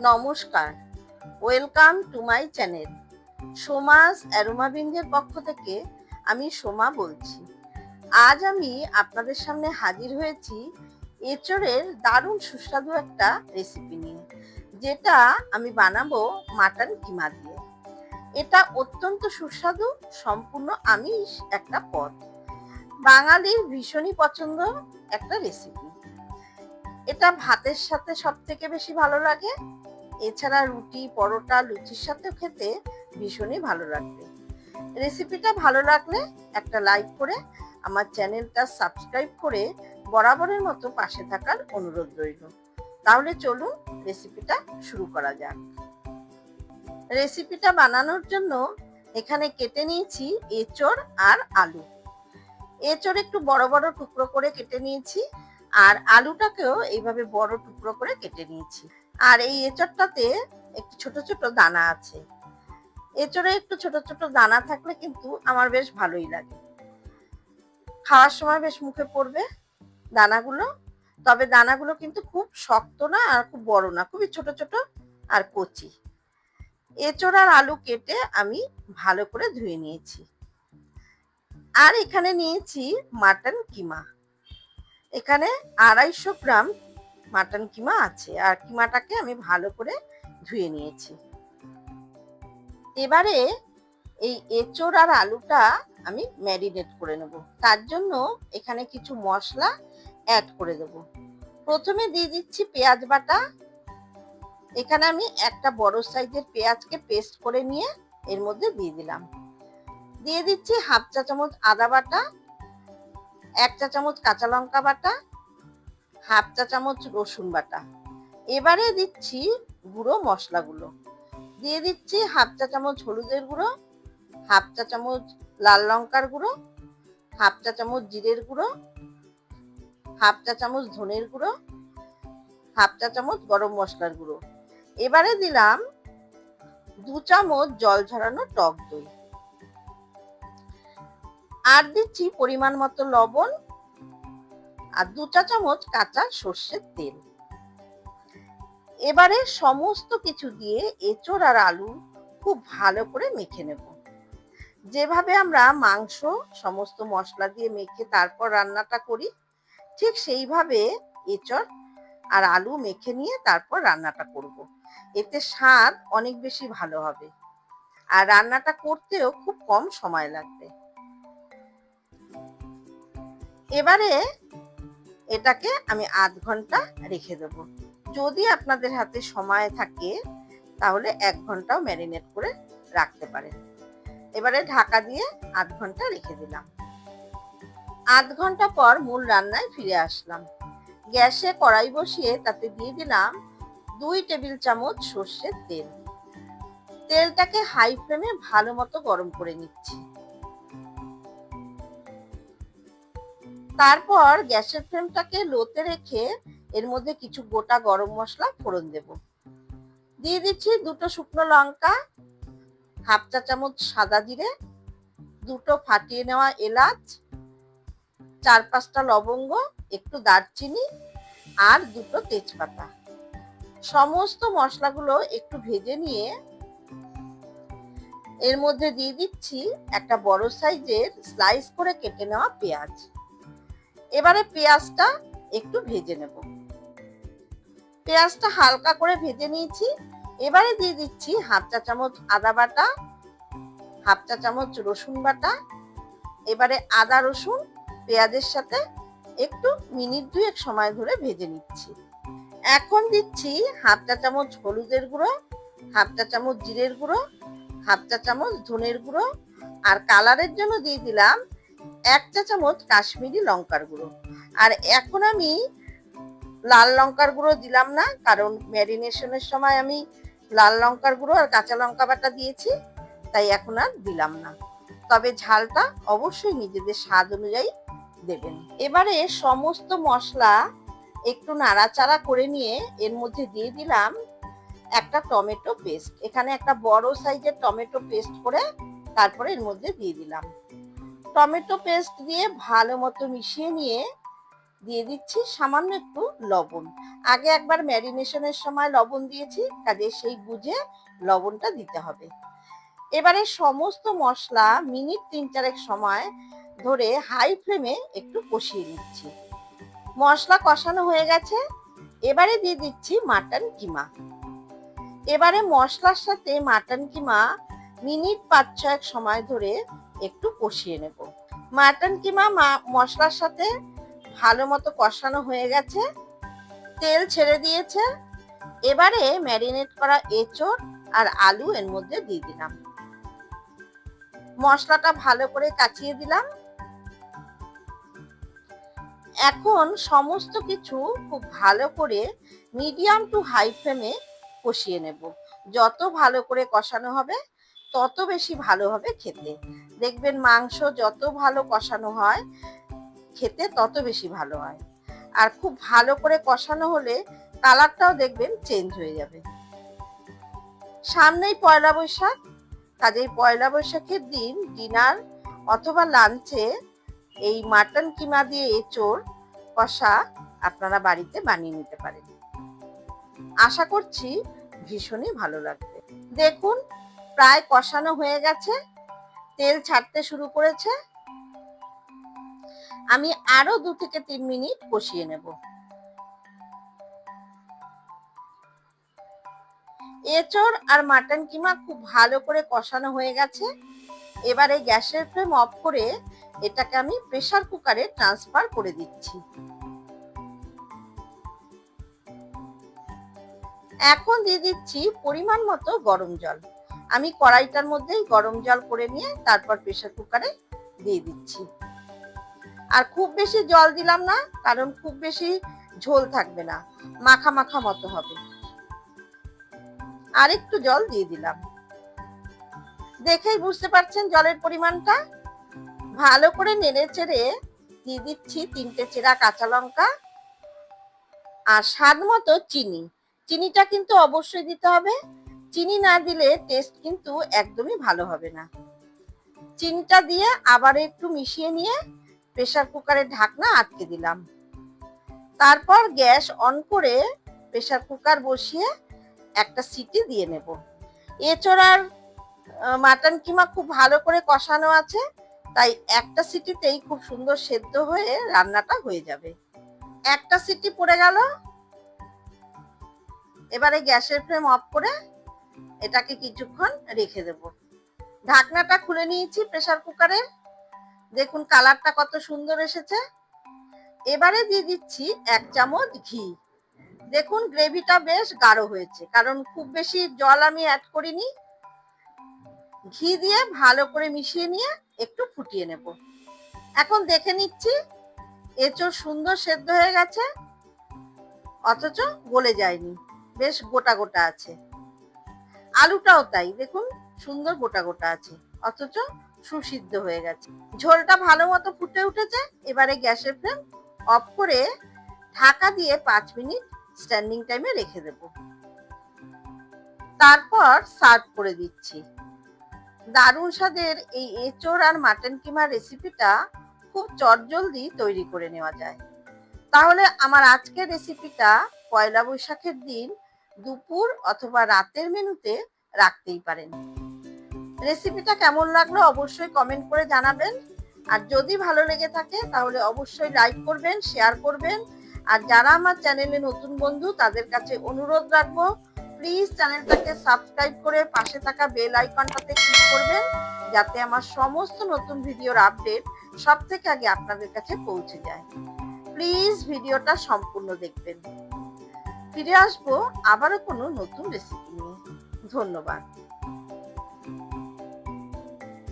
নমস্কার, welcome to my channel. সোমাস অ্যারোমাবিন্দের পক্ষ থেকে আমি সোমা বলছি। আজ আমি আপনাদের সামনে হাজির হয়েছি এঁচোড়ের দারুণ সুস্বাদু একটা রেসিপি নিয়ে, যেটা আমি বানাবো মাটন কিমা দিয়ে। এটা অত্যন্ত সুস্বাদু, সম্পূর্ণ আমিষ একটা পদ, বাঙালির ভীষণই পছন্দ একটা রেসিপি। এটা ভাতের সাথে সব থেকে বেশি ভালো লাগে, এছাড়া রুটি, পরোটা, লুচির সাথেও খেতে ভীষণই ভালো লাগবে। রেসিপিটা ভালো লাগলে একটা লাইক করে আমার চ্যানেলটা সাবস্ক্রাইব করে বরাবরের মতো পাশে থাকার অনুরোধ রইল। তাহলে চলুন রেসিপিটা শুরু করা যাক। রেসিপিটা বানানোর জন্য এখানে কেটে নিয়েছি এঁচোড় আর আলু। এঁচোড় একটু বড় বড় টুকরো করে কেটে নিয়েছি, আর আলুটাকেও এইভাবে বড় টুকরো করে কেটে নিয়েছি। আর এই এঁচোড়টাতে একটু ছোট ছোট দানা আছে। এঁচোড়ে একটু ছোট ছোট দানা থাকলে কিন্তু আমার বেশ ভালোই লাগে, খাওয়ার সময় বেশ মুখে পড়বে দানাগুলো। তবে দানাগুলো কিন্তু খুব শক্ত না আর খুব বড় না, খুবই ছোট ছোট আর কচি। এঁচোড় আর আলু কেটে আমি ভালো করে ধুয়ে নিয়েছি। আর এখানে নিয়েছি মাটন কিমা। এখানে 250 গ্রাম মাটন কিমা আছে, আর কিমাটাকে আমি ভালো করে ধুয়ে নিয়েছি। এবারে এই এঁচোড় আর আলুটা আমি ম্যারিনেট করে নেব। তার জন্য এখানে কিছু মশলা অ্যাড করে দেব। প্রথমে দিয়ে দিচ্ছি পেঁয়াজ বাটা। এখানে আমি একটা বড় সাইজের পেঁয়াজকে পেস্ট করে নিয়ে এর মধ্যে দিয়ে দিলাম। দিয়ে দিচ্ছি হাফ চা চামচ আদা বাটা, 1 চা চামচ কাঁচা লঙ্কা বাটা, হাফ চা চামচ রসুন বাটা। এবারে দিচ্ছি গুঁড়ো মশলাগুলো। দিয়ে দিচ্ছি হাফ চা চামচ হলুদের গুঁড়ো, হাফ চা চামচ লাল লঙ্কার গুঁড়ো, হাফ চা চামচ জিরের গুঁড়ো, হাফ চা চামচ ধনের গুঁড়ো, হাফ চা চামচ গরম মশলার গুঁড়ো। এবারে দিলাম 2 চামচ জল ঝরানো টক দই। আর দিচ্ছি পরিমাণ মতো লবণ আর 2 চা চামচ কাঁচা সর্ষের তেল। এবারে সমস্ত কিছু দিয়ে এঁচোড় আর আলু খুব ভালো করে মেখে নেব। যেভাবে আমরা মাংস সমস্ত মশলা দিয়ে মেখে তারপর রান্নাটা করি, ঠিক সেইভাবে এঁচোড় আর আলু মেখে নিয়ে তারপর রান্নাটা করব। এতে স্বাদ অনেক বেশি ভালো হবে, আর রান্নাটা করতেও খুব কম সময় লাগবে। এবারে এটাকে আমি 1/2 ঘন্টা রেখে দেব। যদি আপনাদের হাতে সময় থাকে তাহলে 1 ঘন্টাও ম্যারিনেট করে রাখতে পারেন। এবারে ঢাকা দিয়ে 1/2 ঘন্টা রেখে দিলাম। 1/2 ঘন্টা পর মূল রান্নায় ফিরে আসলাম। গ্যাসে কড়াই বসিয়ে তাতে দিয়ে দিলাম 2 টেবিল চামচ সর্ষের তেল। তেলটাকে হাই ফ্লেমে ভালো মতো গরম করে নিচ্ছি। তারপর গ্যাসের ফ্লেমটাকে লোতে রেখে এর মধ্যে কিছু গোটা গরম মশলা ফোড়ন দেব। দিয়ে দিচ্ছি 2টো শুকনো লঙ্কা, হাফ চা চামচ সাদা জিরে, 2টো ফাটিয়ে নেওয়া এলাচ, 4-5টা লবঙ্গ, একটু দারচিনি আর 2টো তেজপাতা। সমস্ত মশলাগুলো একটু ভেজে নিয়ে এর মধ্যে দিয়ে দিচ্ছি একটা বড় সাইজের স্লাইস করে কেটে নেওয়া পেঁয়াজ। এবারে পেঁয়াজটা একটু ভেজে নেব। পেঁয়াজটা হালকা করে ভেজে নিয়েছি। এবারে দিয়ে দিচ্ছি হাফ চা চামচ আদা বাটা, হাফ চা চামচ রসুন বাটা। এবারে আদা রসুন পেঁয়াজের সাথে একটু মিনিট 2 সময় ধরে ভেজে নিচ্ছি। এখন দিচ্ছি হাফ চা চামচ হলুদের গুঁড়ো, হাফ চা চামচ জিরের গুঁড়ো, হাফ চা চামচ ধনের গুঁড়ো, আর কালারের জন্য দিয়ে দিলাম 1 চা চামচ কাশ্মীরি লঙ্কার গুঁড়ো। আর এখন আমি লাল লঙ্কার গুঁড়ো দিলাম না, কারণ ম্যারিনেশনের সময় আমি লাল লঙ্কার গুঁড়ো আর কাঁচা লঙ্কা বাটা দিয়েছি, তাই এখন আর দিলাম না। তবে ঝালটা অবশ্যই নিজেদের স্বাদ অনুযায়ী দেবেন। এবারে সমস্ত মশলা একটু নাড়াচাড়া করে নিয়ে এর মধ্যে দিয়ে দিলাম একটা টমেটো পেস্ট। এখানে একটা বড় সাইজের টমেটো পেস্ট করে তারপরে এর মধ্যে দিয়ে দিলাম। টমেটো পেস্ট দিয়ে ভালো মতো মিশিয়ে নিয়ে দিয়ে দিচ্ছি সামান্য একটু লবণ। আগে একবার ম্যারিনেশনের সময় লবণ দিয়েছি, কাজে সেই বুঝে লবণটা দিতে হবে। এবারে সমস্ত মশলা মিনিট ৩-৪ সময় ধরে হাই ফ্লেমে একটু কষিয়ে নিচ্ছি। মশলা কষানো হয়ে গেছে, এবারে দিয়ে দিচ্ছি মাটন কিমা। এবারে মশলার সাথে মাটন কিমা মিনিট ৫-৬ সময় ধরে একটু কষিয়ে নেব। মাটন কিমা মশলার সাথে ভালো মতো কষানো হয়ে গেছে, তেল ছেড়ে দিয়েছে। এবারে ম্যারিনেট করা এঁচোড় আর আলু এর মধ্যে দিয়ে দিলাম। মশলাটা ভালো করে কাচিয়ে দিলাম। এখন সমস্ত কিছু খুব ভালো করে মিডিয়াম টু হাই ফ্লেমে কষিয়ে নেব। যত ভালো করে কষানো হবে তত বেশি ভালো হবে খেতে। দেখবেন মাংস যত ভালো কষানো হয় খেতে তত বেশি ভালো হয়। আর খুব ভালো করে কষানো হলে কালারটাও দেখবেন চেঞ্জ হয়ে যাবে। সামনেই পয়লা বৈশাখ, কাজেই পয়লা বৈশাখের দিন ডিনার অথবা লাঞ্চে এই মাটন কিমা দিয়ে এঁচোড় কষা আপনারা বাড়িতে বানিয়ে নিতে পারেন। আশা করছি ভীষণই ভালো লাগবে। দেখুন প্রায় কষানো হয়ে গেছে, তেল ছাড়তে শুরু করেছে। আমি আরো 2 থেকে 3 মিনিট কষিয়ে নেব। এঁচোড় আর মাটন কিমা খুব ভালো করে কষানো হয়ে গেছে। এবারে গ্যাসের ফ্লেম অফ করে এটাকে আমি প্রেসার কুকারে ট্রান্সফার করে দিচ্ছি। এখন দিয়ে দিচ্ছি পরিমাণ মতো গরম জল। আমি কড়াইটার মধ্যেই গরম জল করে নিয়ে তারপর প্রেসার কুকারে দিয়ে দিচ্ছি। আর খুব বেশি জল দিলাম না, কারণ খুব বেশি ঝোল থাকবে না, মাখা মাখা মতো হবে। আর একটু জল দিয়ে দিলাম। দেখেই বুঝতে পারছেন জলের পরিমাণটা। ভালো করে নেড়ে চেড়ে দিয়ে দিচ্ছি 3টে চেরা কাঁচা লঙ্কা আর স্বাদ মতো চিনি। চিনিটা কিন্তু অবশ্যই দিতে হবে, চিনি না দিলে টেস্ট কিন্তু একদমই ভালো হবে না। চিনিটা দিয়ে আবার একটু মিশিয়ে নিয়ে প্রেসার কুকারের ঢাকনা আটকে দিলাম। তারপর গ্যাস অন করে প্রেসার কুকার বসিয়ে একটা সিটি দিয়ে নেব। এঁচোড় আর মাটন কিমা খুব ভালো করে কষানো আছে, তাই একটা সিটিতেই খুব সুন্দর সেদ্ধ হয়ে রান্নাটা হয়ে যাবে। একটা সিটি পড়ে গেল, এবারে গ্যাসের ফ্লেম অফ করে এটাকে কিছুক্ষণ রেখে দেব। ঢাকনাটা খুলে নিয়েছি প্রেসার কুকারের। দেখুন কালারটা কত সুন্দর এসেছে। এবারে দিয়ে দিচ্ছি 1 চামচ ঘি। দেখুন গ্রেভিটা বেশ গাঢ় হয়েছে, কারণ খুব বেশি জল আমি অ্যাড করিনি। ঘি দিয়ে ভালো করে মিশিয়ে নিয়ে একটু ফুটিয়ে নেব। এখন দেখে নিচ্ছি এঁচোড় সুন্দর সেদ্ধ হয়ে গেছে, অথচ গলে যায়নি, বেশ গোটা গোটা আছে। আলুটাও তাই, দেখুন সুন্দর গোটা গোটা আছে, অথচ সুসিদ্ধ হয়ে গেছে। ঝোলটা ভালো মতো ফুটে উঠেছে। এবারে গ্যাসের ফ্লেম অফ করে ঢাকা দিয়ে 5 মিনিট স্ট্যান্ডিং টাইমে রেখে দেব। তারপর সার্ভ করে দিচ্ছি। দারুণ স্বাদের এই এঁচোড় আর মাটন কিমা রেসিপিটা খুব চটজলদি তৈরি করে নেওয়া যায়। তাহলে আমার আজকের রেসিপিটা পয়লা বৈশাখের দিন দুপুর অথবা রাতের মেনুতে রাখতেই পারেন। রেসিপিটা কেমন লাগলো অবশ্যই কমেন্ট করে জানাবেন। আর যদি ভালো লেগে থাকে তাহলে অবশ্যই লাইক করবেন, শেয়ার করবেন। আর যারা আমার চ্যানেলে নতুন বন্ধু তাদের কাছে অনুরোধ রাখবো, প্লিজ চ্যানেলটাকে সাবস্ক্রাইব করে পাশে থাকা বেল আইকনটাতে ক্লিক করবেন, যাতে আমার সমস্ত নতুন ভিডিওর আপডেট সবথেকে আগে আপনাদের কাছে পৌঁছে যায়। প্লিজ ভিডিওটা সম্পূর্ণ দেখবেন। ফিরে আসবো আবারও কোনো নতুন রেসিপি নিয়ে। ধন্যবাদ।